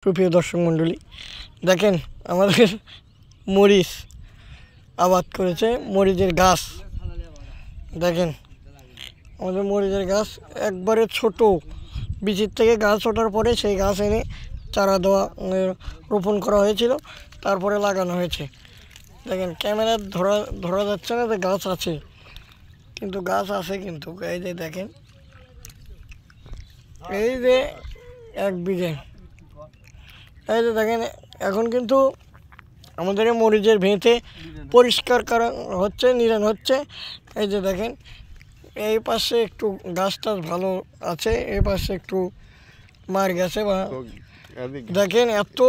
সুপ্রিয় দর্শক মণ্ডলী, দেখেন আমাদের মরিচ আবাদ করেছে, মরিচের গাছ দেখেন। আমাদের মরিচের গাছ একবারে ছোট, বীজের থেকে গাছ ওঠার পরে সেই গাছ এনে চারা দেওয়া রোপণ করা হয়েছিল, তারপরে লাগানো হয়েছে। দেখেন ক্যামেরা ধরা যাচ্ছে না যে গাছ আছে, কিন্তু গাছ আছে। কিন্তু এই যে দেখেন, এই যে 1 বিঘে, এই যে দেখেন এখন কিন্তু আমাদের মরিচের ভেঁতে পরিষ্কার করা হচ্ছে, নিড়ান হচ্ছে। এই যে দেখেন এই পাশে একটু গাছ টাছ ভালো আছে, এই পাশে একটু মার গেছে। বা দেখেন এত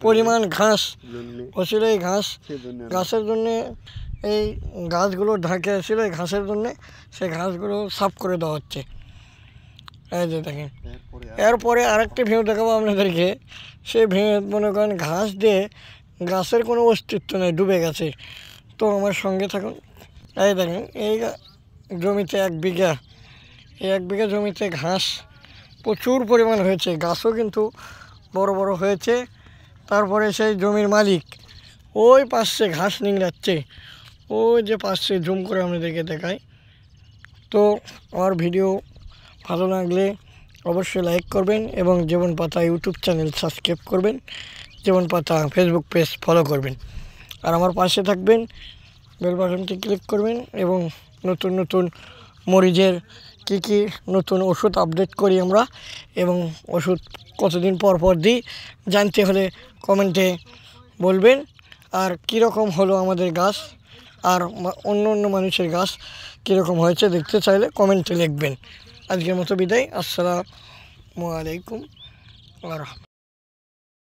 পরিমাণ ঘাস হচ্ছিল, এই ঘাসের জন্যে এই গাছগুলো ঢাকে ছিল, এই ঘাসের জন্যে সেই ঘাসগুলো সাফ করে দেওয়া হচ্ছে। এই যে দেখেন, এরপরে আরেকটি ভিউ দেখাবো আপনাদেরকে। সেই ভিউ মনে করেন ঘাস দিয়ে গাছের কোনো অস্তিত্ব নেই, ডুবে গেছে। তো আমার সঙ্গে থাকুন। এই দেখেন এই জমিতে 1 বিঘা, এই 1 বিঘা জমিতে ঘাস প্রচুর পরিমাণ হয়েছে, গাছও কিন্তু বড় বড় হয়েছে। তারপরে সেই জমির মালিক ওই পাশে ঘাস নিংড়াচ্ছে, ওই যে পাশে জুম করে আপনাদেরকে দেখাই। তো আমার ভিডিও ভালো লাগলে অবশ্যই লাইক করবেন এবং জীবন পাতা ইউটিউব চ্যানেল সাবস্ক্রাইব করবেন, জীবন পাতা ফেসবুক পেজ ফলো করবেন, আর আমার পাশে থাকবেন, বেল বাটনটি ক্লিক করবেন। এবং নতুন নতুন মরিচের কী নতুন ওষুধ আপডেট করি আমরা, এবং ওষুধ কতদিন পর দিই জানতে হলে কমেন্টে বলবেন। আর কীরকম হলো আমাদের গাছ আর অন্য মানুষের গাছ কীরকম হয়েছে দেখতে চাইলে কমেন্টে লিখবেন। আজকের মতো বিদায়। আসসালামু আলাইকুম ওয়া রাহমাতুল্লাহ।